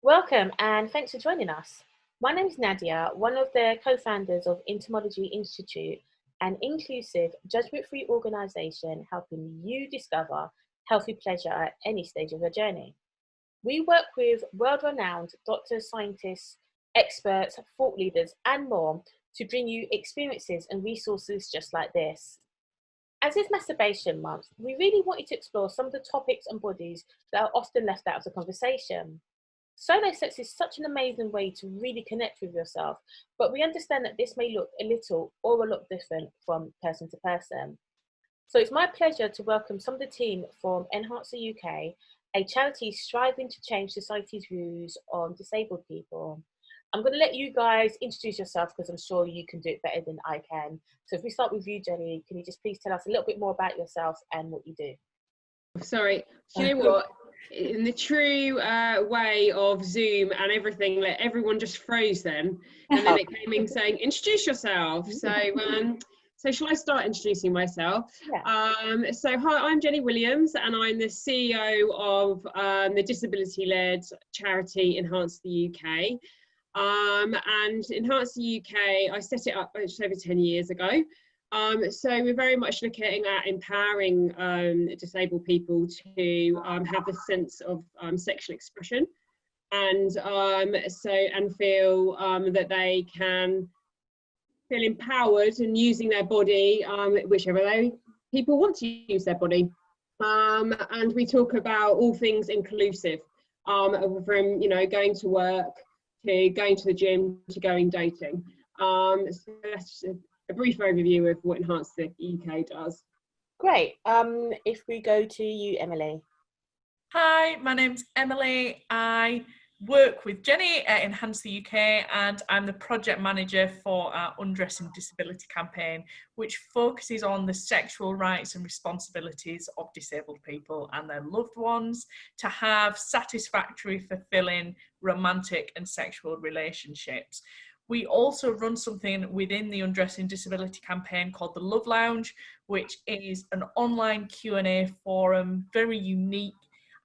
Welcome and thanks for joining us. My name is Nadia, one of the co-founders of Intimology Institute, an inclusive, judgment-free organisation helping you discover healthy pleasure at any stage of your journey. We work with world-renowned doctors, scientists, experts, thought leaders, and more to bring you experiences and resources just like this. As is Masturbation Month, we really wanted to explore some of the topics and bodies that are often left out of the conversation. Solo sex is such an amazing way to really connect with yourself, but we understand that this may look a little or a lot different from person to person. So it's my pleasure to welcome some of the team from Enhance the UK, a charity striving to change society's views on disabled people. I'm going to let you guys introduce yourself because I'm sure you can do it better than I can. So if we start with you, Jenny, can you just please tell us a little bit more about yourself and what you do? Sorry, do you know what? In the true way of Zoom and everything, like everyone just froze then, and then it came in saying, introduce yourself. So shall I start introducing myself? Yeah. So hi, I'm Jenny Williams, and I'm the CEO of the disability-led charity Enhance the UK. And Enhance the UK, I set it up just over 10 years ago. So we're very much looking at empowering disabled people to have a sense of sexual expression, and feel that they can feel empowered in using their body, whichever people want to use their body. And we talk about all things inclusive, from going to work to going to the gym to going dating. So that's a brief overview of what Enhance the UK does. Great. If we go to you, Emily. Hi, my name's Emily. I work with Jenny at Enhance the UK, and I'm the project manager for our Undressing Disability campaign, which focuses on the sexual rights and responsibilities of disabled people and their loved ones to have satisfactory, fulfilling romantic and sexual relationships. We also run something within the Undressing Disability campaign called the Love Lounge, which is an online Q&A forum, very unique,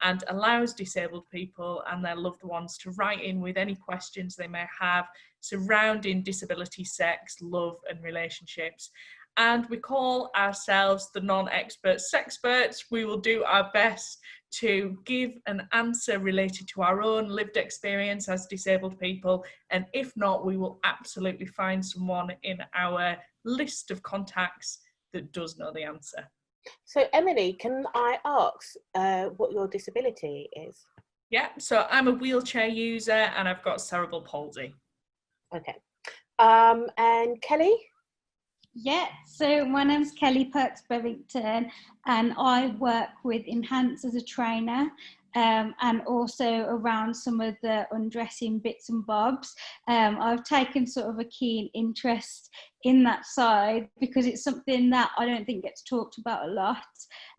and allows disabled people and their loved ones to write in with any questions they may have surrounding disability, sex, love and relationships. And we call ourselves the non-expert sexperts. We will do our best to give an answer related to our own lived experience as disabled people. And if not, we will absolutely find someone in our list of contacts that does know the answer. So Emily, can I ask what your disability is? Yeah, so I'm a wheelchair user and I've got cerebral palsy. Okay. And Kelly? Yeah, so my name's Kelly Perks-Bevington, and I work with Enhance as a trainer, and also around some of the undressing bits and bobs. I've taken sort of a keen interest in that side because it's something that I don't think gets talked about a lot,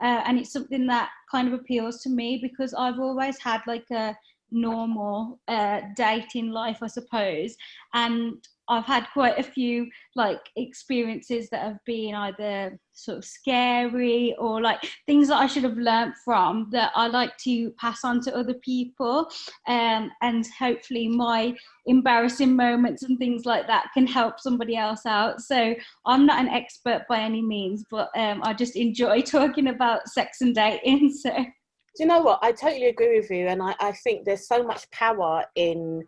and it's something that kind of appeals to me because I've always had like a normal dating life, I suppose, and I've had quite a few like experiences that have been either sort of scary or like things that I should have learnt from that I like to pass on to other people, and hopefully my embarrassing moments and things like that can help somebody else out. So I'm not an expert by any means, but I just enjoy talking about sex and dating. So do you know what? I totally agree with you, and I think there's so much power in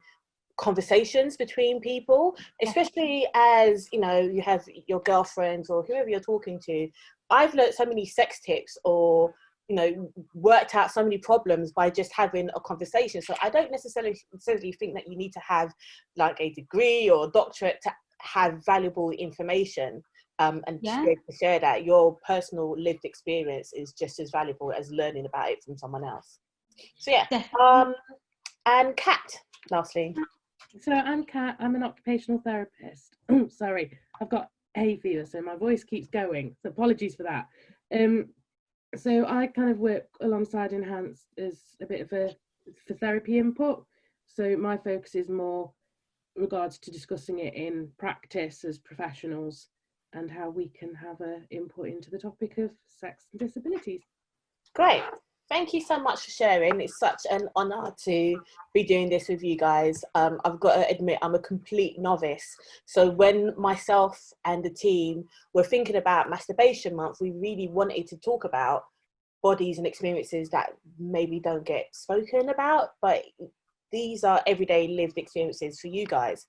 conversations between people, especially as you know you have your girlfriends or whoever you're talking to. I've learned so many sex tips, or worked out so many problems by just having a conversation. So I don't necessarily think that you need to have like a degree or a doctorate to have valuable information, and to be able to share that. Your personal lived experience is just as valuable as learning about it from someone else. So and Kat, lastly. So I'm Kat, I'm an occupational therapist. Sorry, I've got hay fever, so my voice keeps going, so apologies for that. So I kind of work alongside Enhance as a bit of for therapy input. So my focus is more regards to discussing it in practice as professionals and how we can have an input into the topic of sex and disabilities. Great. Thank you so much for sharing. It's such an honour to be doing this with you guys. I've got to admit, I'm a complete novice. So when myself and the team were thinking about Masturbation Month, we really wanted to talk about bodies and experiences that maybe don't get spoken about, but these are everyday lived experiences for you guys.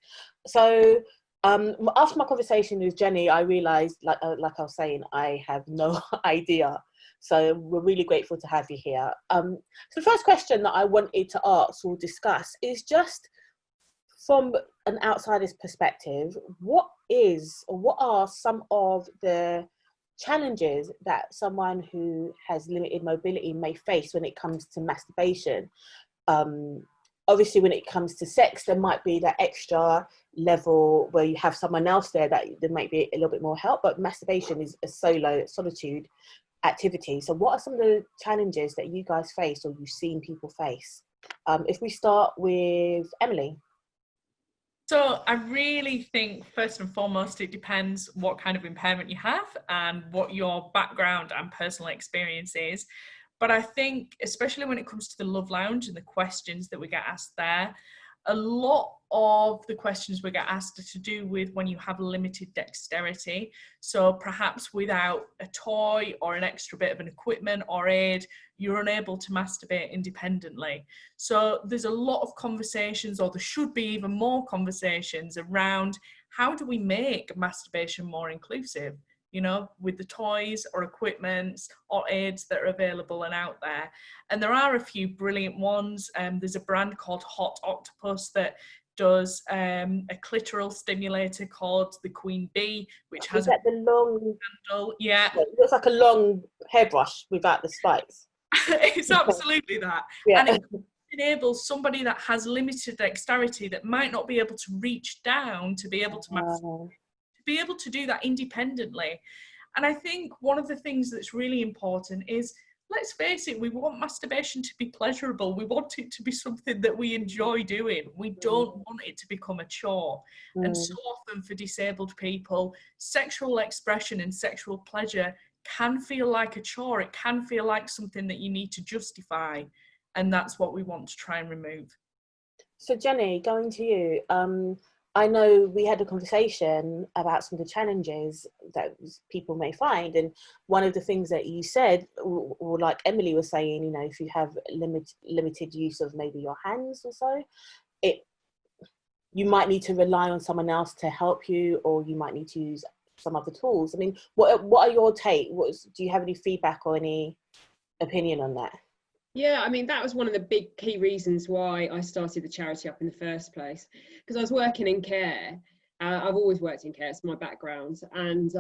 So after my conversation with Jenny, I realised, like I was saying, I have no idea. So we're really grateful to have you here. So the first question that I wanted to ask or discuss is just from an outsider's perspective, what are some of the challenges that someone who has limited mobility may face when it comes to masturbation? Obviously, when it comes to sex, there might be that extra level where you have someone else there that there might be a little bit more help, but masturbation is a solitude activity. So what are some of the challenges that you guys face or you've seen people face? If we start with Emily. So I really think first and foremost, it depends what kind of impairment you have and what your background and personal experience is. But I think, especially when it comes to the Love Lounge and the questions that we get asked there, a lot of the questions we get asked are to do with when you have limited dexterity. So perhaps without a toy or an extra bit of an equipment or aid, you're unable to masturbate independently. So there's a lot of conversations, or there should be even more conversations around how do we make masturbation more inclusive, you know, with the toys or equipments or aids that are available and out there. And there are a few brilliant ones. There's a brand called Hot Octopus that does a clitoral stimulator called the Queen Bee, which has the long handle. Yeah, it looks like a long hairbrush without the spikes. it's absolutely that. Yeah. And it enables somebody that has limited dexterity, that might not be able to reach down to be able to masturbate, to be able to do that independently. And I think one of the things that's really important is, let's face it, we want masturbation to be pleasurable. We want it to be something that we enjoy doing. We don't want it to become a chore. And so often for disabled people, sexual expression and sexual pleasure can feel like a chore. It can feel like something that you need to justify. And that's what we want to try and remove. So Jenny, going to you, I know we had a conversation about some of the challenges that people may find, and one of the things that you said, or like Emily was saying, you know, if you have limited use of maybe your hands or so, you might need to rely on someone else to help you, or you might need to use some other tools. I mean, what are your take? Do you have any feedback or any opinion on that? Yeah, I mean, that was one of the big key reasons why I started the charity up in the first place, because I was working in care. I've always worked in care, it's my background, and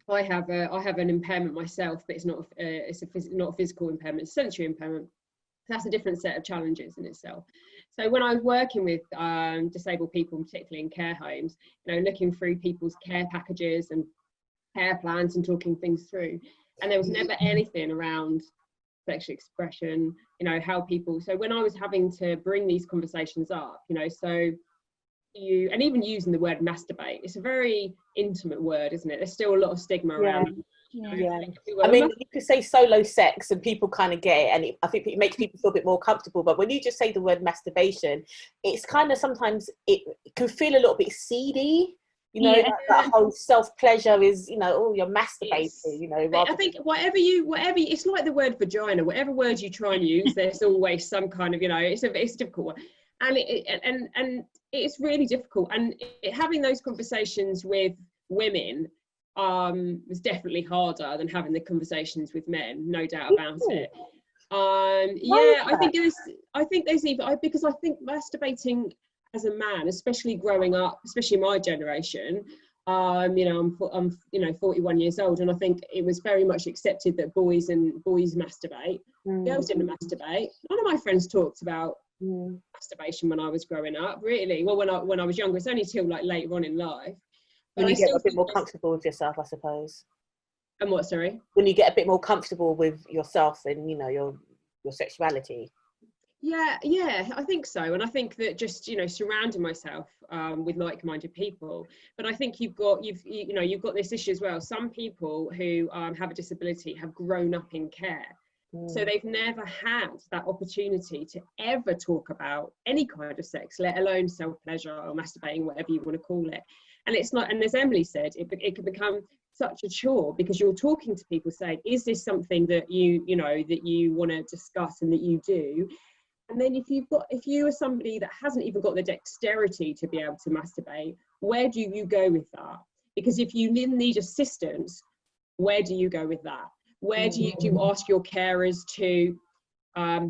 I have an impairment myself, but it's not a physical impairment, it's a sensory impairment. That's a different set of challenges in itself. So when I was working with disabled people, particularly in care homes, you know, looking through people's care packages and care plans and talking things through, and there was never anything around sexual expression, you know, how people, so when I was having to bring these conversations up, you know, so you, and even using the word masturbate, it's a very intimate word, isn't it? There's still a lot of stigma around. Yeah. I mean, you could say solo sex and people kind of get it, and I think it makes people feel a bit more comfortable, but when you just say the word masturbation, it's kind of, sometimes it can feel a little bit seedy. You know, that whole self-pleasure is, you know, oh, you're masturbating, you know. I think whatever it's like the word vagina, whatever word you try and use, there's always some kind of, you know, it's a difficult one. And it's really difficult. And having those conversations with women was definitely harder than having the conversations with men, no doubt about it. I think there's even, because I think masturbating as a man, especially growing up, especially my generation, you know, I'm you know, 41 years old, and I think it was very much accepted that boys masturbate. Girls didn't masturbate. None of my friends talked about masturbation when I was growing up, really. Well, when I was younger, it's only till like later on in life. But when you get a bit more comfortable with yourself, I suppose. And what, sorry? When you get a bit more comfortable with yourself and, you know, your sexuality. Yeah, I think so. And I think that just, you know, surrounding myself with like-minded people. But I think you've got this issue as well. Some people who have a disability have grown up in care. So they've never had that opportunity to ever talk about any kind of sex, let alone self-pleasure or masturbating, whatever you want to call it. And it's not, and as Emily said, it can become such a chore, because you're talking to people saying, is this something that you know, that you want to discuss and that you do? And then if you are somebody that hasn't even got the dexterity to be able to masturbate, where do you go with that? Because if you need assistance, where do you go with that? Where do you ask your carers to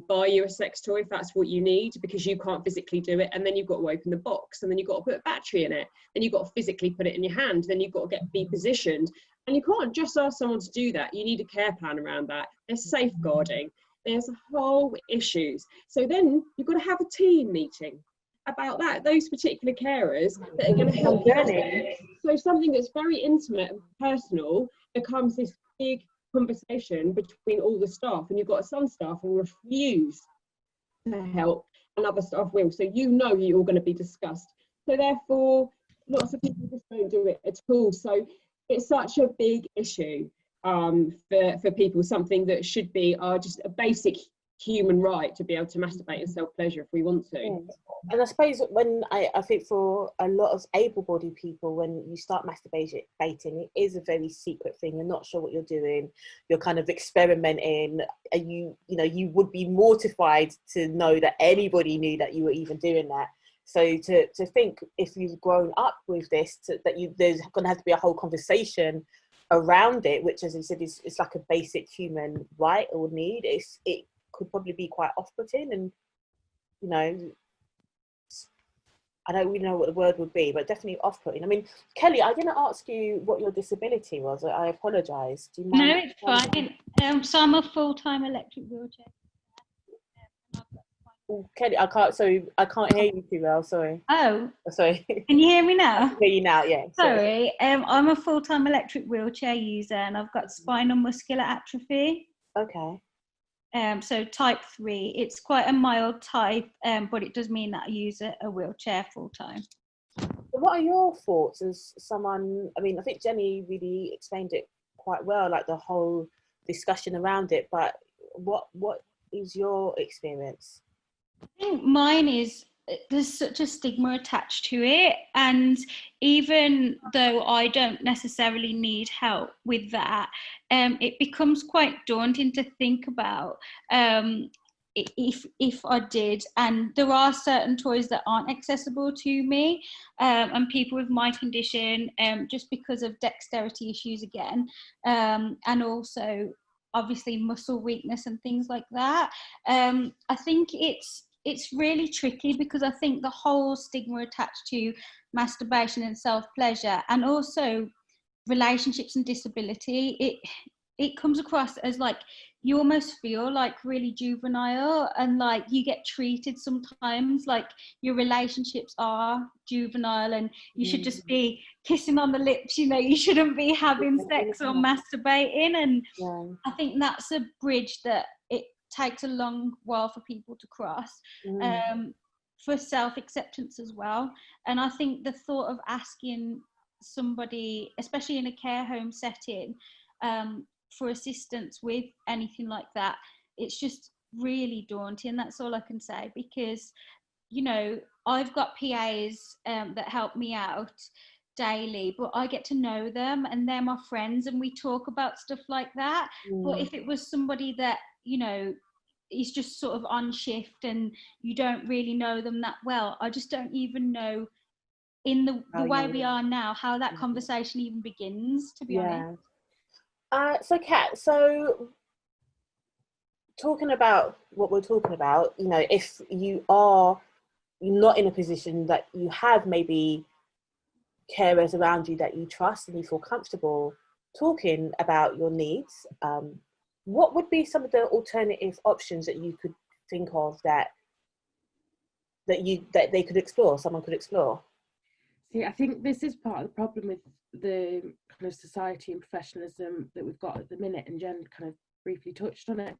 buy you a sex toy if that's what you need, because you can't physically do it? And then you've got to open the box, and then you've got to put a battery in it, then you've got to physically put it in your hand, then you've got to be positioned. And you can't just ask someone to do that. You need a care plan around that. There's safeguarding. There's whole issues. So then you've got to have a team meeting about that, those particular carers that are going to help you. So something that's very intimate and personal becomes this big conversation between all the staff, and you've got some staff who refuse to help and other staff will. So you know you're going to be discussed. So therefore, lots of people just don't do it at all. So it's such a big issue for people, something that should be just a basic human right to be able to masturbate and self-pleasure if we want to. Yeah. And I suppose when I think for a lot of able-bodied people, when you start masturbating, it is a very secret thing. You're not sure what you're doing. You're kind of experimenting, and you would be mortified to know that anybody knew that you were even doing that. So to think, if you've grown up with this, there's going to have to be a whole conversation around it, which, as you said, it's like a basic human right or need. It could probably be quite off-putting, and I don't really know what the word would be, but definitely off-putting. I mean, Kelly, I didn't ask you what your disability was. I apologise. Do you mind? No, it's fine. So I'm a full-time electric wheelchair. Oh, Kelly, I can't hear you too well. Sorry. Oh, sorry. Can you hear me now? I can hear you now. Yeah. Sorry. I'm a full-time electric wheelchair user, and I've got spinal muscular atrophy. Okay. So type 3, it's quite a mild type, but it does mean that I use a wheelchair full time. What are your thoughts as someone? I mean, I think Jenny really explained it quite well, like the whole discussion around it. But what is your experience? I think mine is, there's such a stigma attached to it, and even though I don't necessarily need help with that, it becomes quite daunting to think about if I did. And there are certain toys that aren't accessible to me and people with my condition, just because of dexterity issues again, and also obviously muscle weakness and things like that. I think it's really tricky, because I think the whole stigma attached to masturbation and self-pleasure, and also relationships and disability, it comes across as like you almost feel like really juvenile, and like you get treated sometimes like your relationships are juvenile, and you should just be kissing on the lips, you shouldn't be having sex or masturbating. And I think that's a bridge that it takes a long while for people to cross, for self-acceptance as well. And I think the thought of asking somebody, especially in a care home setting, for assistance with anything like that, it's just really daunting. That's all I can say, because I've got PAs that help me out daily, but I get to know them and they're my friends, and we talk about stuff like that. But if it was somebody that is just sort of on shift and you don't really know them that well, I just don't even know, in the way we are now, how that conversation even begins, to be honest. So Kat, so talking about what we're talking about, if you're not in a position that you have maybe carers around you that you trust and you feel comfortable talking about your needs, what would be some of the alternative options that you could think of that they could explore, someone could explore? See, I think this is part of the problem with the kind of society and professionalism that we've got at the minute, and Jen kind of briefly touched on it,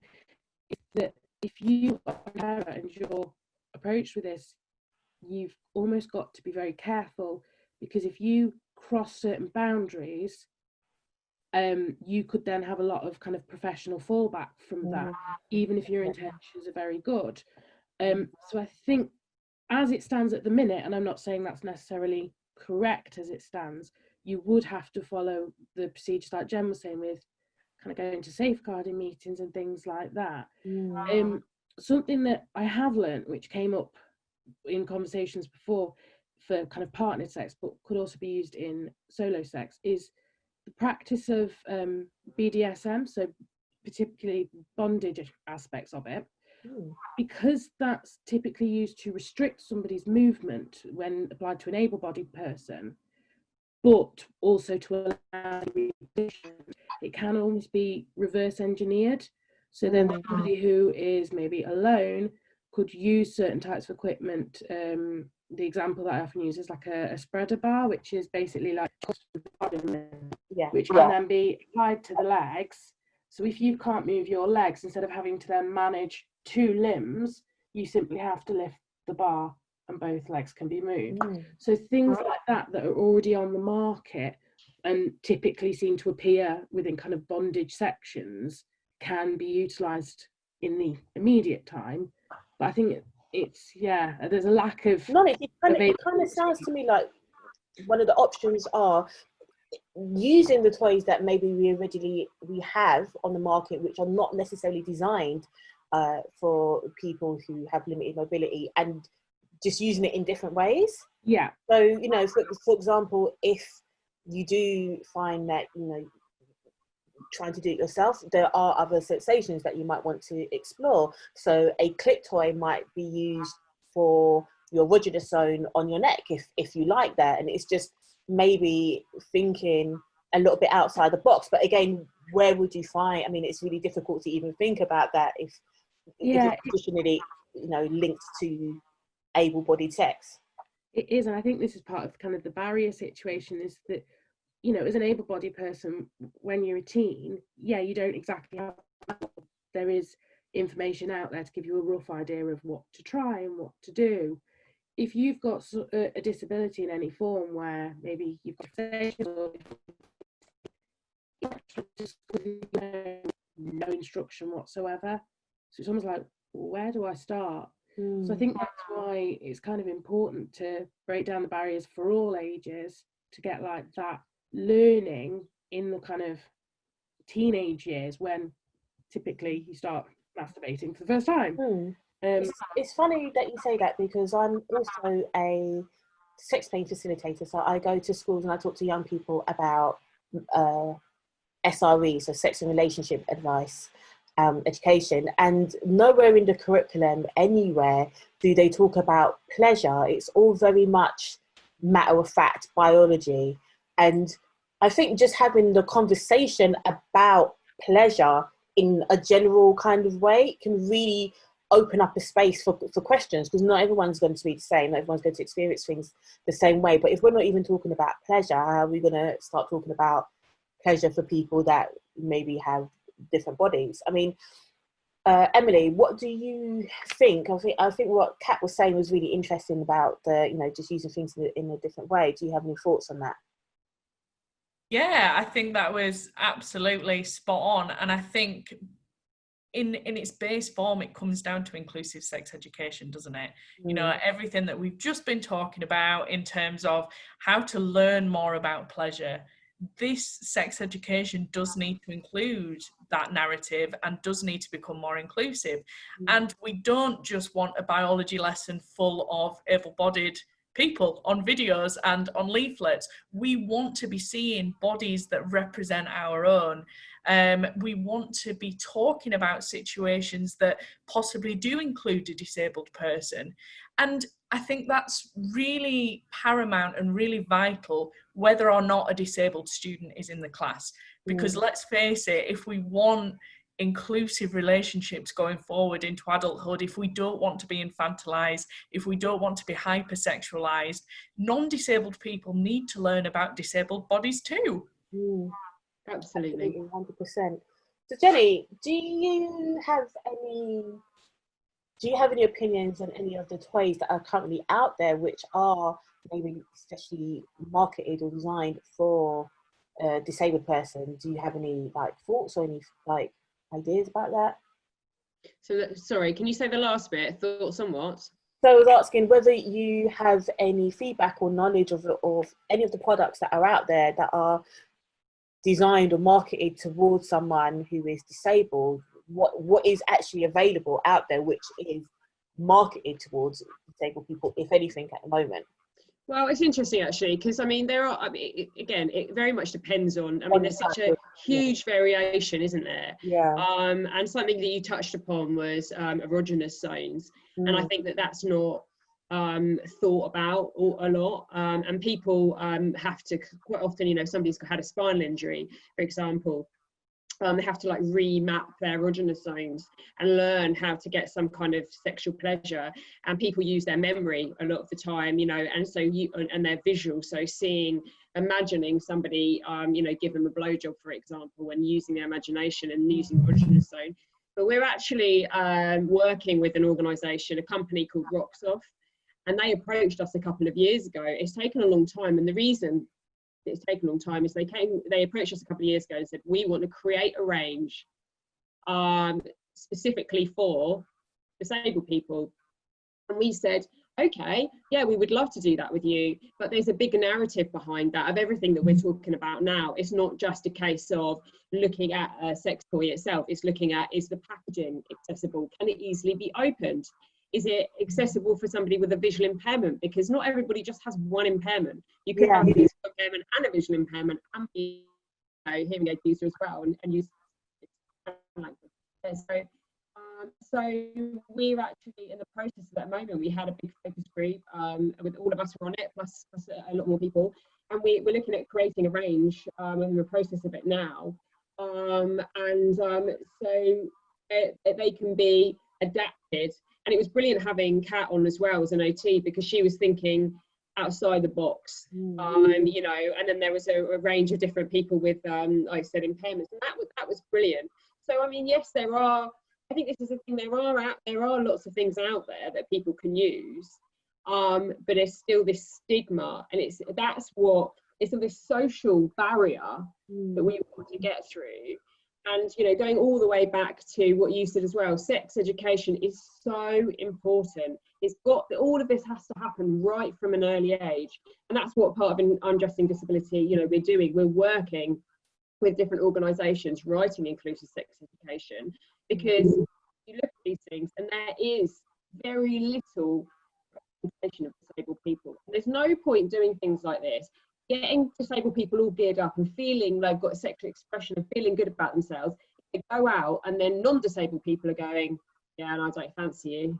is that if you are a carer and you're approached with this, you've almost got to be very careful, because if you cross certain boundaries, you could then have a lot of kind of professional fallback from that, even if your intentions are very good. So I think as it stands at the minute, and I'm not saying that's necessarily correct as it stands, you would have to follow the procedures like Jen was saying, with kind of going to safeguarding meetings and things like that. Something that I have learned, which came up in conversations before for kind of partnered sex, but could also be used in solo sex, is the practice of BDSM, so particularly bondage aspects of it, because that's typically used to restrict somebody's movement when applied to an able-bodied person, but also to allow it can almost be reverse engineered. So then somebody who is maybe alone could use certain types of equipment. The example that I often use is like a spreader bar, which is basically like which can then be applied to the legs. So if you can't move your legs, instead of having to then manage 2 limbs, you simply have to lift the bar and both legs can be moved. So things like that that are already on the market and typically seem to appear within kind of bondage sections can be utilised in the immediate time. But I think it's, there's a lack of... It kind of sounds to me like one of the options are using the toys that maybe we have on the market, which are not necessarily designed for people who have limited mobility, and just using it in different ways. So, you know, for example, if you do find that, you know, trying to do it yourself, there are other sensations that you might want to explore. So a clip toy might be used for your erogenous zone on your neck if you like that, and it's just maybe thinking a little bit outside the box. But again, where would you find, I mean, it's really difficult to even think about that if it's traditionally, you know, linked to able-bodied sex. It is, and I think this is part of kind of the barrier situation, is that, you know, as an able-bodied person, when you're a teen, you don't exactly have, there is information out there to give you a rough idea of what to try and what to do. If you've got a disability in any form, where maybe you've got no instruction whatsoever, so it's almost like, where do I start? So I think that's why it's kind of important to break down the barriers for all ages, to get like that learning in the kind of teenage years, when typically you start masturbating for the first time. It's funny that you say that, because I'm also a sex play facilitator. So I go to schools and I talk to young people about SRE, so sex and relationship advice, education, and nowhere in the curriculum anywhere do they talk about pleasure. It's all very much matter of fact biology. And I think just having the conversation about pleasure in a general kind of way can really open up a space for questions, because not everyone's going to be the same, not everyone's going to experience things the same way. But if we're not even talking about pleasure, how are we going to start talking about pleasure for people that maybe have different bodies? I mean, Emily, what do you think? I think what Kat was saying was really interesting about the, you know, just using things in a different way. Do you have any thoughts on that? Yeah, I think that was absolutely spot on. And I think in its base form, it comes down to inclusive sex education, doesn't it? You know, everything that we've just been talking about in terms of how to learn more about pleasure, this sex education does need to include that narrative and does need to become more inclusive. And we don't just want a biology lesson full of able-bodied people on videos and on leaflets. We want to be seeing bodies that represent our own. We want to be talking about situations that possibly do include a disabled person. And I think that's really paramount and really vital, whether or not a disabled student is in the class. Because let's face it, if we want inclusive relationships going forward into adulthood, if we don't want to be infantilized, if we don't want to be hypersexualized, non-disabled people need to learn about disabled bodies too. Absolutely. 100%. So Jenny, do you have any opinions on any of the toys that are currently out there which are maybe especially marketed or designed for a disabled person. Do you have any like thoughts or any like ideas about that? So sorry, can you say the last bit? Thoughts on what? So I was asking whether you have any feedback or knowledge of any of the products that are out there that are designed or marketed towards someone who is disabled. What is actually available out there which is marketed towards disabled people, if anything, at the moment? Well, it's interesting actually, because I mean, again, it very much depends on, I mean, there's such a huge variation, isn't there? Yeah. And something that you touched upon was erogenous zones. And I think that that's not thought about a lot. And people have to, quite often, you know, somebody's had a spinal injury, for example, they have to like remap their erogenous zones and learn how to get some kind of sexual pleasure, and people use their memory a lot of the time, you know, and so and their visual, so imagining somebody you know, give them a blowjob, for example, and using their imagination and using erogenous zone. But we're actually working with an organization, a company called Roxoff, and they approached us a couple of years ago. It's taken a long time, and the reason it's taken a long time is they approached us a couple of years ago and said, we want to create a range specifically for disabled people. And we said, okay, yeah, we would love to do that with you, but there's a big narrative behind that of everything that we're talking about now. It's not just a case of looking at a sex toy itself, it's looking at, is the packaging accessible? Can it easily be opened? Is it accessible for somebody with a visual impairment? Because not everybody just has one impairment. You could have a visual impairment and a visual impairment and be hearing aid user as well, and use language. So we're actually in the process at that moment. We had a big focus group with all of us were on it, plus a lot more people, and we're looking at creating a range, and we're in the process of it now. So they can be adapted. And it was brilliant having Kat on as well as an OT, because she was thinking outside the box, you know, and then there was a range of different people with, like I said, impairments, and that was brilliant. So, I mean, yes, I think this is the thing, there are lots of things out there that people can use, but there's still this stigma, and it's this social barrier that we want to get through. And, you know, going all the way back to what you said as well, sex education is so important. All of this has to happen right from an early age. And that's what part of Undressing Disability, you know, we're doing. We're working with different organisations writing inclusive sex education, because you look at these things and there is very little representation of disabled people. There's no point doing things like this, getting disabled people all geared up and feeling they've got a sexual expression and feeling good about themselves. They go out and then non-disabled people are going, yeah, and I don't fancy you.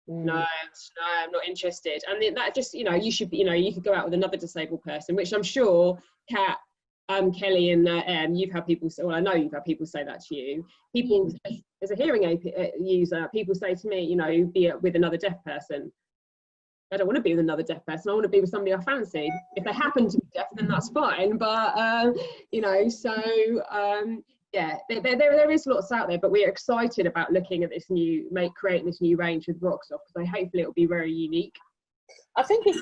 No, I'm not interested. And that just, you know, you should be, you know, you could go out with another disabled person, which I'm sure Kat, Kelly and you've had people say, well, I know you've had people say that to you. People, as a hearing aid user, people say to me, you know, be with another deaf person. I don't want to be with another deaf person. I want to be with somebody I fancy. If they happen to be deaf, then that's fine. But you know, so yeah, there is lots out there. But we're excited about looking at this creating this new range with Roxoff, because hopefully it will be very unique. I think it's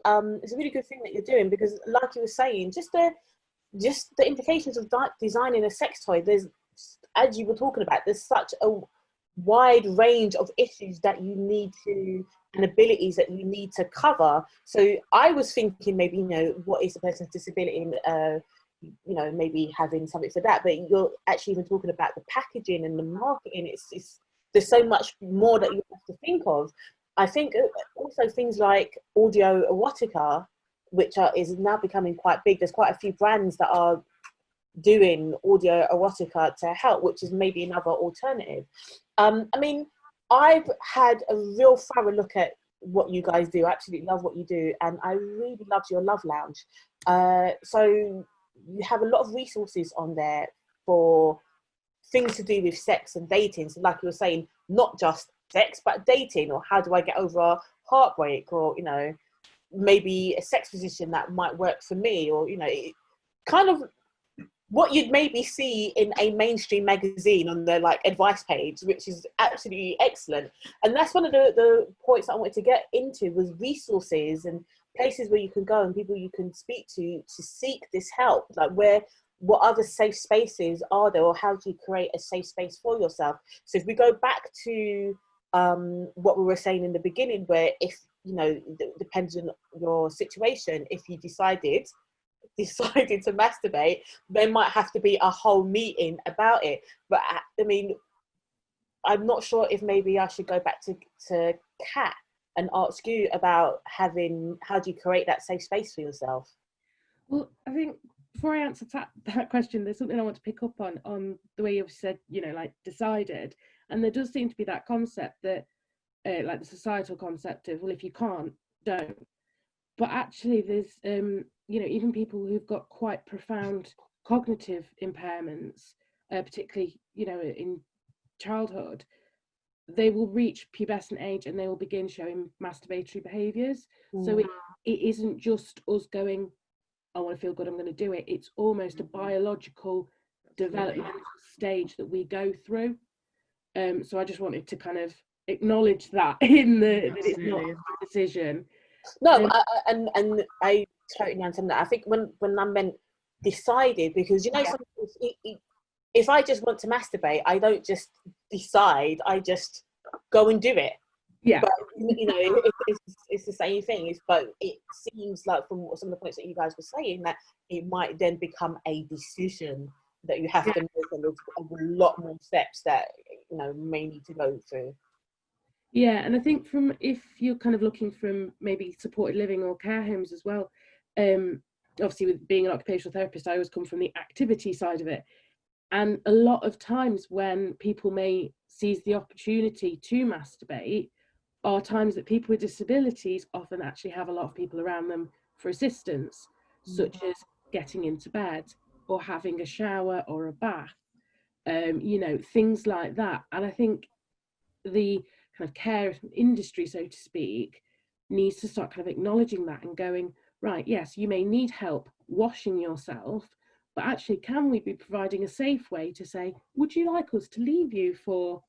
a really good thing that you're doing, because, like you were saying, just the implications of designing a sex toy. There's, as you were talking about, there's such a wide range of issues that you need to, and abilities that you need to cover. So I was thinking maybe, you know, what is a person's disability, you know, maybe having something for that, but you're actually even talking about the packaging and the marketing. There's so much more that you have to think of. I think also things like audio erotica, which is now becoming quite big. There's quite a few brands that are doing audio erotica to help, which is maybe another alternative. I mean, I've had a real thorough look at what you guys do. I absolutely love what you do, and I really loved your Love Lounge. So you have a lot of resources on there for things to do with sex and dating. So like you were saying, not just sex, but dating, or how do I get over a heartbreak, or, you know, maybe a sex position that might work for me, or, you know, it kind of what you'd maybe see in a mainstream magazine on the like advice page, which is absolutely excellent. And that's one of the points I wanted to get into, was resources and places where you can go and people you can speak to seek this help. Like what other safe spaces are there, or how do you create a safe space for yourself? So if we go back to what we were saying in the beginning, where if, you know, depends on your situation, if you decided to masturbate, there might have to be a whole meeting about it. But I mean, I'm not sure if maybe I should go back to Kat and ask you about how do you create that safe space for yourself? Well, I think before I answer that question, there's something I want to pick up on the way you've said, you know, like decided. And there does seem to be that concept that, like the societal concept of, well, if you can't, don't. But actually there's, you know, even people who've got quite profound cognitive impairments, particularly, you know, in childhood, they will reach pubescent age and they will begin showing masturbatory behaviours. So it isn't just us going, I want to feel good, I'm going to do it. It's almost a biological developmental stage that we go through. So I just wanted to kind of acknowledge that in that it's not a decision. No, and I totally understand that. I think when I meant decided, because, you know, sometimes if I just want to masturbate, I don't just decide, I just go and do it. Yeah. But, you know, it's the same thing. But it seems like from some of the points that you guys were saying, that it might then become a decision that you have to make, and there's a lot more steps that, you know, may need to go through. Yeah, and I think if you're kind of looking from maybe supported living or care homes as well, obviously with being an occupational therapist, I always come from the activity side of it. And a lot of times when people may seize the opportunity to masturbate are times that people with disabilities often actually have a lot of people around them for assistance, such as getting into bed or having a shower or a bath, you know, things like that. And I think the kind of care industry, so to speak, needs to start kind of acknowledging that and going, right, yes, you may need help washing yourself, but actually, can we be providing a safe way to say, would you like us to leave you for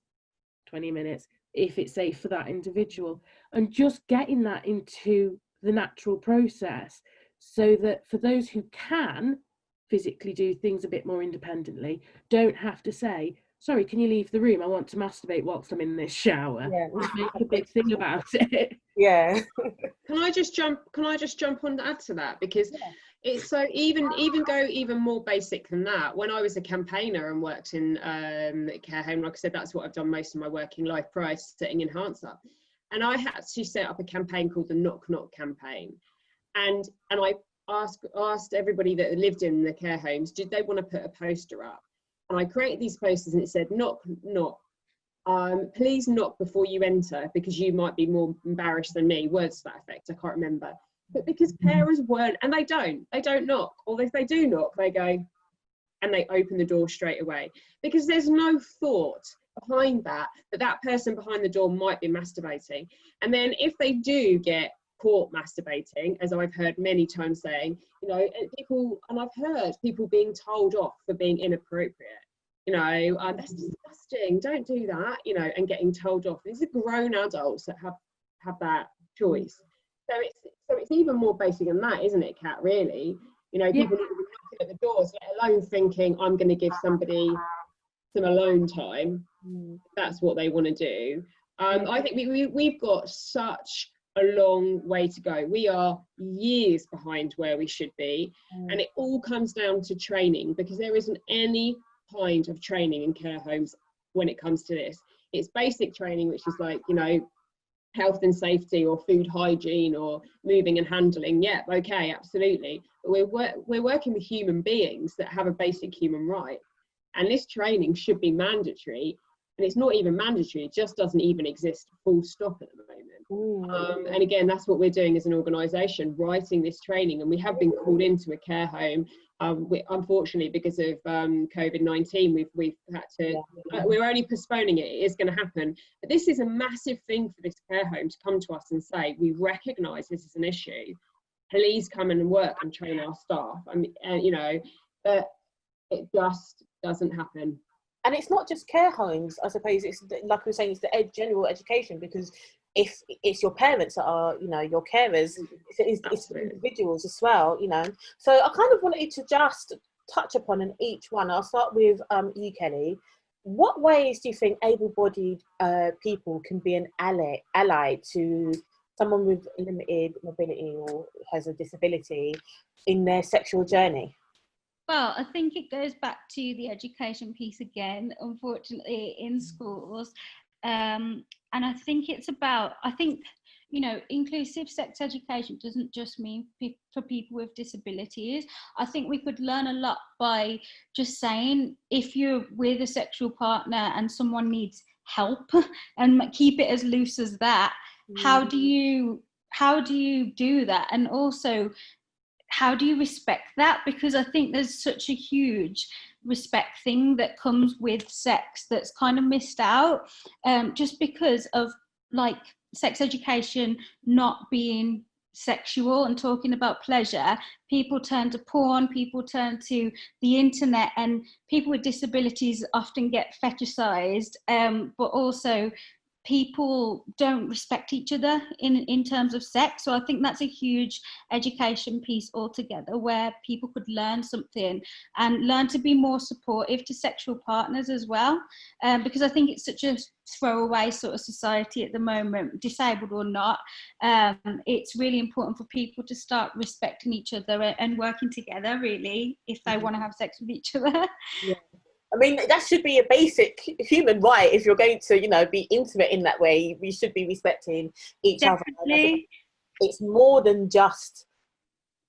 20 minutes if it's safe for that individual? And just getting that into the natural process, so that for those who can physically do things a bit more independently, don't have to say, sorry, can you leave the room? I want to masturbate whilst I'm in this shower. Yeah. Make a big thing about it. Yeah. Can I just jump on to add to that? Because it's so even more basic than that. When I was a campaigner and worked in a care home, like I said, that's what I've done most of my working life prior to setting Enhancer. And I had to set up a campaign called the Knock Knock campaign. And I asked everybody that lived in the care homes, did they want to put a poster up? And I created these posters and it said, knock, knock. Please knock before you enter, because you might be more embarrassed than me. Words to that effect, I can't remember. But because carers weren't, and they don't knock. Or if they do knock, they go and they open the door straight away. Because there's no thought behind that person behind the door might be masturbating. And then if they do get caught masturbating, as I've heard many times saying, you know, and I've heard people being told off for being inappropriate. You know, that's disgusting, don't do that, you know, and getting told off. These are grown adults that have that choice. So it's even more basic than that, isn't it, Kat, really? You know, people need to be knocking at the doors, let alone thinking, I'm going to give somebody some alone time. That's what they want to do. I think we've got such a long way to go. We are years behind where we should be. And it all comes down to training, because there isn't any kind of training in care homes when it comes to this. It's basic training, which is like, you know, health and safety or food hygiene or moving and handling. Yeah, okay, absolutely. But we're working with human beings that have a basic human right, and this training should be mandatory. And it's not even mandatory, it just doesn't even exist, full stop, at the moment. And again, that's what we're doing as an organisation, writing this training. And we have been called into a care home. Unfortunately, because of COVID-19, we've had to, we're only postponing it. It is going to happen. But this is a massive thing for this care home to come to us and say, we recognise this is an issue. Please come in and work and train our staff. I mean, you know, but it just doesn't happen. And it's not just care homes, I suppose. It's like we were saying, it's the general education, because if it's your parents that are, you know, your carers, it's individuals as well, you know. So I kind of wanted to just touch upon in each one. I'll start with you, Kelly. What ways do you think able-bodied people can be an ally to someone with limited mobility or has a disability in their sexual journey? Well, I think it goes back to the education piece again, unfortunately, in schools. And I think it's about, you know, inclusive sex education doesn't just mean for people with disabilities. I think we could learn a lot by just saying, if you're with a sexual partner and someone needs help, and keep it as loose as that, how do you do that? And also, how do you respect that? Because I think there's such a huge respect thing that comes with sex that's kind of missed out, just because of like sex education not being sexual and talking about pleasure. People turn to porn, people turn to the internet, and people with disabilities often get fetishized, but also people don't respect each other in terms of sex. So I think that's a huge education piece altogether, where people could learn something and learn to be more supportive to sexual partners as well, because I think it's such a throwaway sort of society at the moment, disabled or not. It's really important for people to start respecting each other and working together, really, if they want to have sex with each other. Yeah. I mean, that should be a basic human right. If you're going to, you know, be intimate in that way, we should be respecting each other. It's more than just,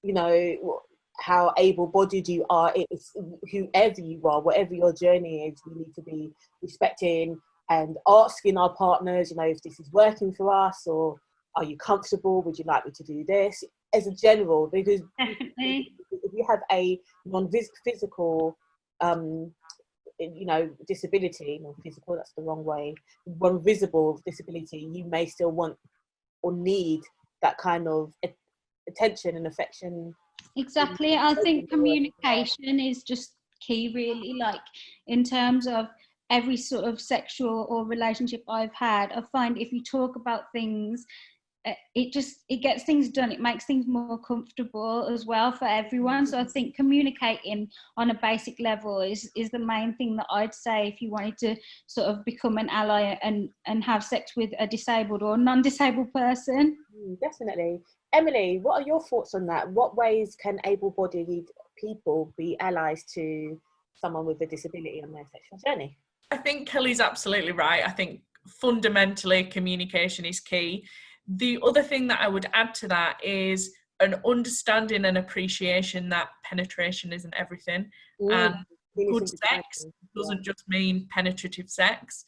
you know, how able-bodied you are. It's whoever you are, whatever your journey is, we need to be respecting and asking our partners, you know, if this is working for us, or are you comfortable? Would you like me to do this? As a general, because if you have a non-physical you know, disability, not physical, that's the wrong way, one visible disability, you may still want or need that kind of attention and affection. Exactly. I think communication is just key, really, like in terms of every sort of sexual or relationship I've had. I find if you talk about things, it gets things done. It makes things more comfortable as well for everyone. So I think communicating on a basic level is the main thing that I'd say if you wanted to sort of become an ally and have sex with a disabled or non-disabled person. Definitely. Emily, what are your thoughts on that? What ways can able-bodied people be allies to someone with a disability on their sexual journey? I think Kelly's absolutely right. I think fundamentally communication is key. The other thing that I would add to that is an understanding and appreciation that penetration isn't everything. And good sex doesn't just mean penetrative sex.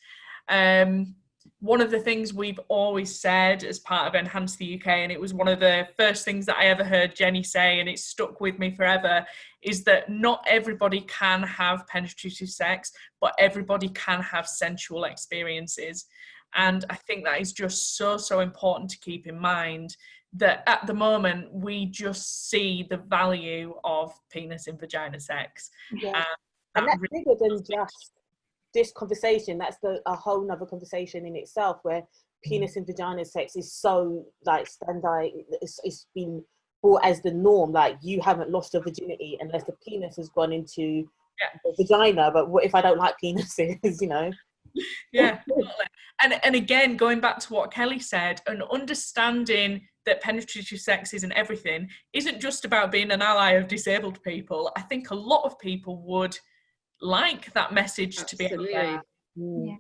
One of the things we've always said as part of Enhance the UK, and it was one of the first things that I ever heard Jenny say, and it stuck with me forever, is that not everybody can have penetrative sex, but everybody can have sensual experiences. And I think that is just so important to keep in mind, that at the moment we just see the value of penis and vagina sex. Yeah. And that's really bigger than just this conversation. That's a whole nother conversation in itself, where penis and vagina sex is so like standard. It's been brought as the norm. Like, you haven't lost your virginity unless the penis has gone into the vagina. But what if I don't like penises, you know? Yeah, totally. And again, going back to what Kelly said, an understanding that penetrative sex isn't everything isn't just about being an ally of disabled people. I think a lot of people would like that message to be out there. Yeah.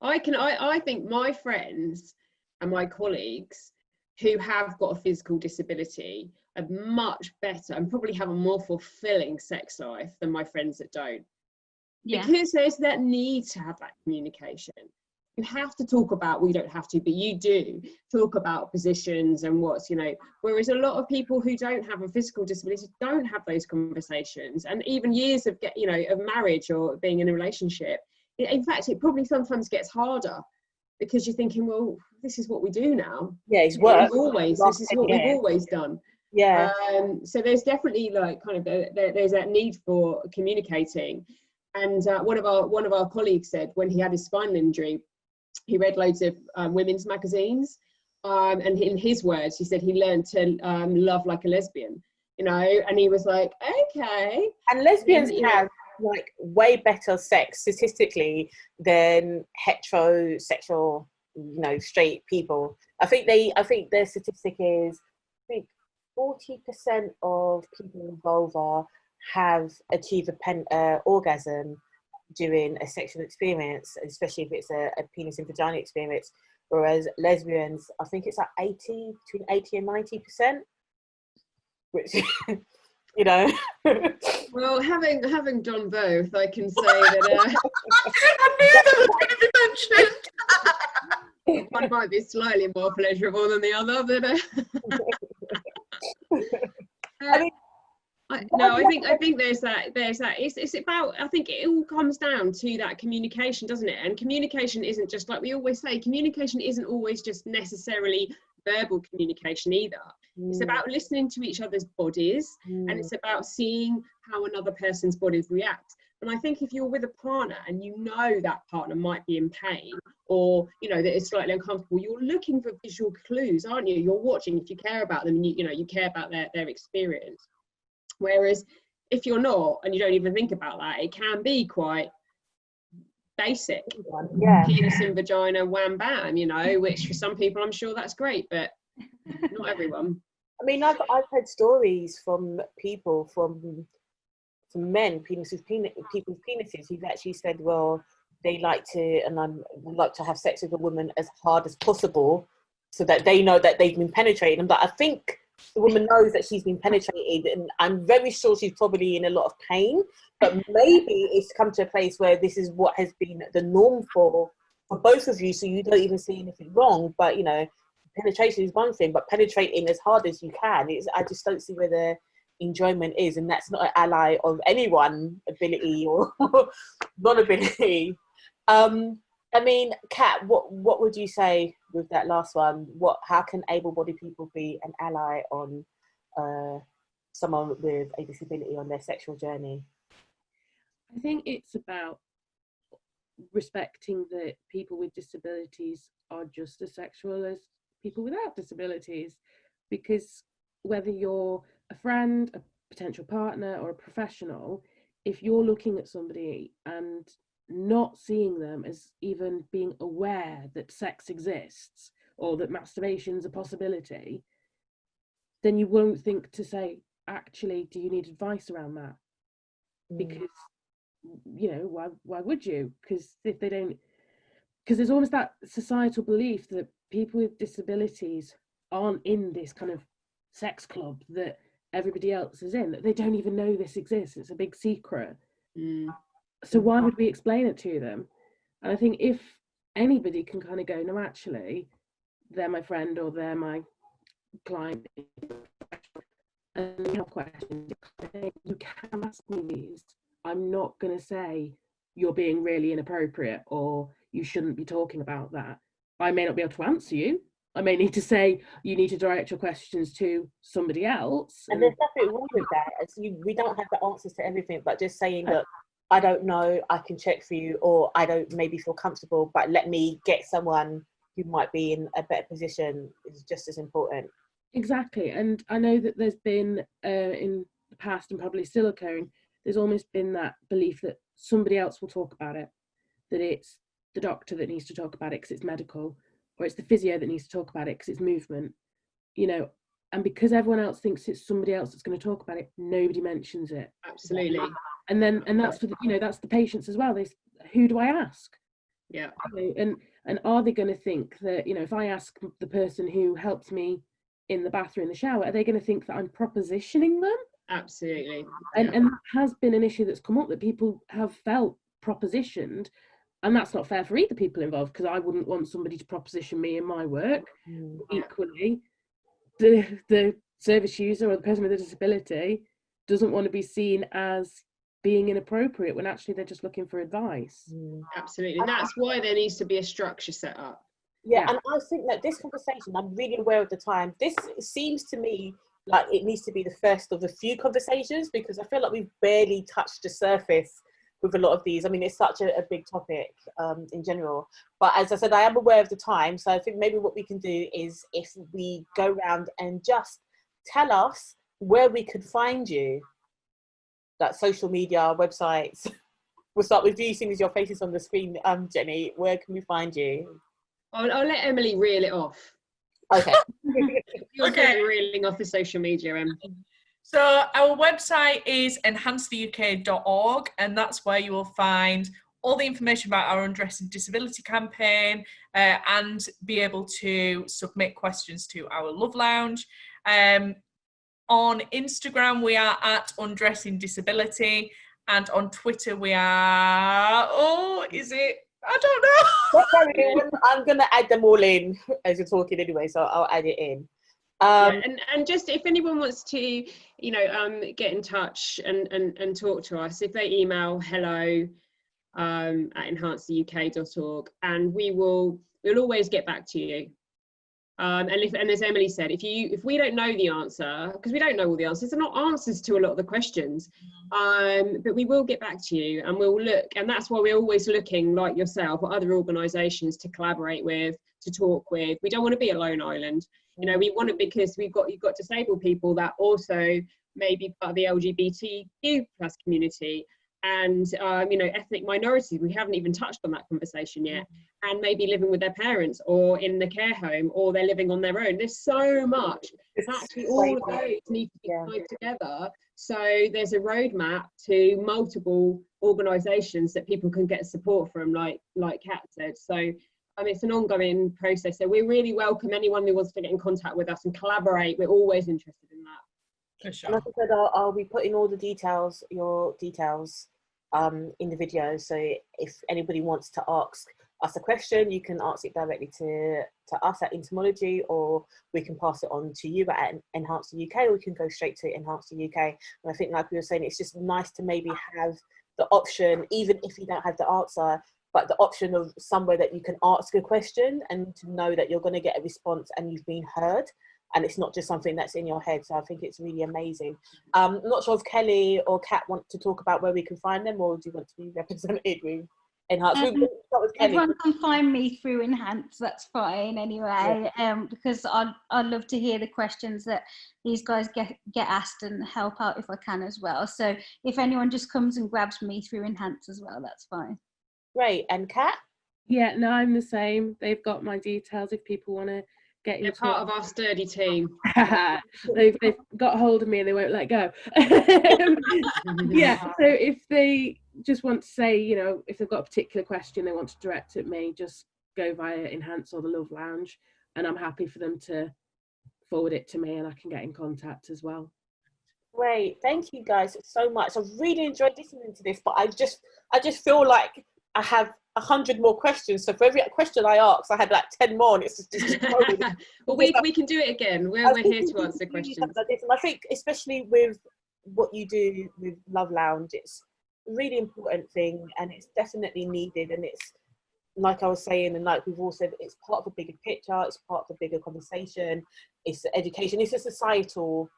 I think my friends and my colleagues who have got a physical disability are much better and probably have a more fulfilling sex life than my friends that don't. Yeah. Because there's that need to have that communication. You have to talk about, well, you don't have to, but you do talk about positions and what's, you know, whereas a lot of people who don't have a physical disability don't have those conversations. And even years of of marriage or being in a relationship, in fact, it probably sometimes gets harder, because you're thinking, well, this is what we do now. Yeah, it's work. This is what we've always done. Yeah. So there's definitely like kind of there's that need for communicating. And one of our colleagues said when he had his spinal injury, he read loads of women's magazines, and in his words, he said he learned to love like a lesbian, you know, and he was like, okay. And lesbians have like way better sex statistically than heterosexual, you know, straight people. I think their statistic is, I think 40% of people with vulva have achieved a orgasm during a sexual experience, especially if it's a penis and vagina experience, whereas lesbians, I think it's like between 80 and 90%, which you know. Well, having done both, I can say that I knew that was going to be mentioned. one might be slightly more pleasurable than the other, but I think there's that it's about, I think it all comes down to that communication, doesn't it? And communication isn't just, like we always say, communication isn't always just necessarily verbal communication either. It's about listening to each other's bodies, and it's about seeing how another person's bodies react. And I think if you're with a partner and you know that partner might be in pain, or you know that it's slightly uncomfortable, you're looking for visual clues, aren't you? You're watching if you care about them, and you care about their experience. Whereas if you're not, and you don't even think about that, it can be quite basic. Yeah. Penis and vagina, wham bam, you know, which for some people I'm sure that's great, but not everyone. I mean, I've heard stories from people, from men, people's penises, who've actually said, well, they like to have sex with a woman as hard as possible, so that they know that they've been penetrated. And I think the woman knows that she's been penetrated, and I'm very sure she's probably in a lot of pain, but maybe it's come to a place where this is what has been the norm for both of you, so you don't even see anything wrong. But you know, penetration is one thing, but penetrating as hard as you can, I just don't see where the enjoyment is, and that's not an ally of anyone ability or non-ability. I mean, Kat, what would you say with that last one? How can able-bodied people be an ally on someone with a disability on their sexual journey? I think it's about respecting that people with disabilities are just as sexual as people without disabilities, because whether you're a friend, a potential partner, or a professional, if you're looking at somebody and not seeing them as even being aware that sex exists or that masturbation's a possibility, then you won't think to say, actually, do you need advice around that? Because you know, why would you? Because if they don't, because there's almost that societal belief that people with disabilities aren't in this kind of sex club that everybody else is in, that they don't even know this exists, it's a big secret. So why would we explain it to them? And I think if anybody can kind of go, no, actually, they're my friend or they're my client, and you have questions, you can ask me these. I'm not going to say you're being really inappropriate or you shouldn't be talking about that. I may not be able to answer you. I may need to say you need to direct your questions to somebody else. And there's nothing wrong with that. We don't have the answers to everything, but just saying that I don't know, I can check for you, or I don't maybe feel comfortable, but let me get someone who might be in a better position is just as important. Exactly. And I know that there's been in the past, and probably still occurring, there's almost been that belief that somebody else will talk about it, that it's the doctor that needs to talk about it because it's medical, or it's the physio that needs to talk about it because it's movement, you know. And because everyone else thinks it's somebody else that's going to talk about it, nobody mentions it. Absolutely. And that's for that's the patients as well. Who do I ask? Yeah. You know, and are they going to think that, you know, if I ask the person who helps me in the bathroom, in the shower, are they going to think that I'm propositioning them? Absolutely. And that has been an issue that's come up, that people have felt propositioned, and that's not fair for either people involved, because I wouldn't want somebody to proposition me in my work. Equally, the service user or the person with a disability doesn't want to be seen as being inappropriate when actually they're just looking for advice. Absolutely. And that's why there needs to be a structure set up. Yeah, and I think that this conversation, I'm really aware of the time, this seems to me like it needs to be the first of a few conversations, because I feel like we've barely touched the surface with a lot of these. I mean, it's such a big topic in general. But as I said, I am aware of the time. So I think maybe what we can do is if we go around and just tell us where we could find you, like social media, websites. We'll start with you, seeing as your face is on the screen, Jenny. Where can we find you? I'll let Emily reel it off. Okay. You're Okay. reeling off the social media, Em. So our website is enhancetheuk.org, and that's where you will find all the information about our Undressing Disability campaign, and be able to submit questions to our Love Lounge. On Instagram, we are at Undressing Disability, and on Twitter, we are, I don't know. I'm going to add them all in as you're talking anyway, so I'll add it in. Yeah, and just if anyone wants to, you know, get in touch and talk to us, if they email hello at enhancetheuk.org, and we'll always get back to you. And as Emily said, if we don't know the answer, because we don't know all the answers, they're not answers to a lot of the questions, but we will get back to you, and we'll look, and that's why we're always looking, like yourself or other organisations, to collaborate with, to talk with. We don't want to be a lone island, you know. We want it because you've got disabled people that also may be part of the LGBTQ plus community, and you know, ethnic minorities. We haven't even touched on that conversation yet, and maybe living with their parents or in the care home, or they're living on their own. There's so much. Actually, all of those need to be tied together. So there's a roadmap to multiple organisations that people can get support from, like Kat said. So it's an ongoing process. So we really welcome anyone who wants to get in contact with us and collaborate. We're always interested in that. For sure. And like I said, I'll be putting all the details, your details, in the video. So if anybody wants to ask us a question, you can ask it directly to us at Intimology, or we can pass it on to you at Enhance the UK, or we can go straight to Enhance the UK. And I think, like we were saying, it's just nice to maybe have the option, even if you don't have the answer, but the option of somewhere that you can ask a question and to know that you're going to get a response and you've been heard, and it's not just something that's in your head. So I think it's really amazing. I'm not sure if Kelly or Kat want to talk about where we can find them, or do you want to be represented with Enhance? We'll start with Kelly. Everyone can find me through Enhance, that's fine anyway, because I'd love to hear the questions that these guys get asked and help out if I can as well. So if anyone just comes and grabs me through Enhance as well, that's fine. Great. And Kat? Yeah, no, I'm the same. They've got my details if people want to get into. They're part of our sturdy team. they've got hold of me and they won't let go. Yeah, so if they just want to say, you know, if they've got a particular question they want to direct at me, just go via Enhance or the Love Lounge, and I'm happy for them to forward it to me, and I can get in contact as well. Great, thank you guys so much. I've really enjoyed listening to this, but I just feel like I have 100 more questions. So for every question I asked, I had like 10 more, and it's just well, we can do it again. We're here to answer questions. And I think especially with what you do with Love Lounge, it's a really important thing, and it's definitely needed, and it's, like I was saying, and like we've all said, it's part of a bigger picture, it's part of a bigger conversation, it's education, it's a societal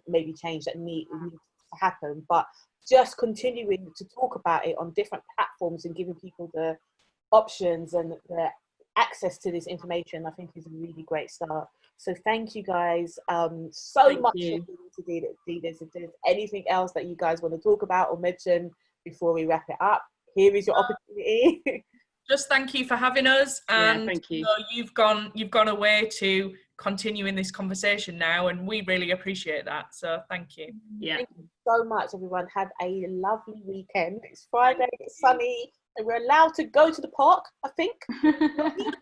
maybe change that needs to happen. But just continuing to talk about it on different platforms and giving people the options and the access to this information, I think is a really great start. So thank you guys so much for being to do this. If there's anything else that you guys want to talk about or mention before we wrap it up, here is your opportunity. Just thank you for having us, and thank you. You know, you've gone away to continue in this conversation now, and we really appreciate that. So thank you. Yeah. Thank you so much, everyone. Have a lovely weekend. It's Friday, it's sunny, and we're allowed to go to the park, I think. I'm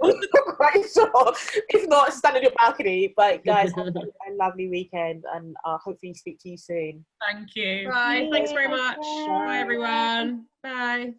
not quite sure. If not, stand on your balcony. But guys, have a lovely weekend, and hopefully speak to you soon. Thank you. Bye. Thanks very much. Bye everyone. Bye.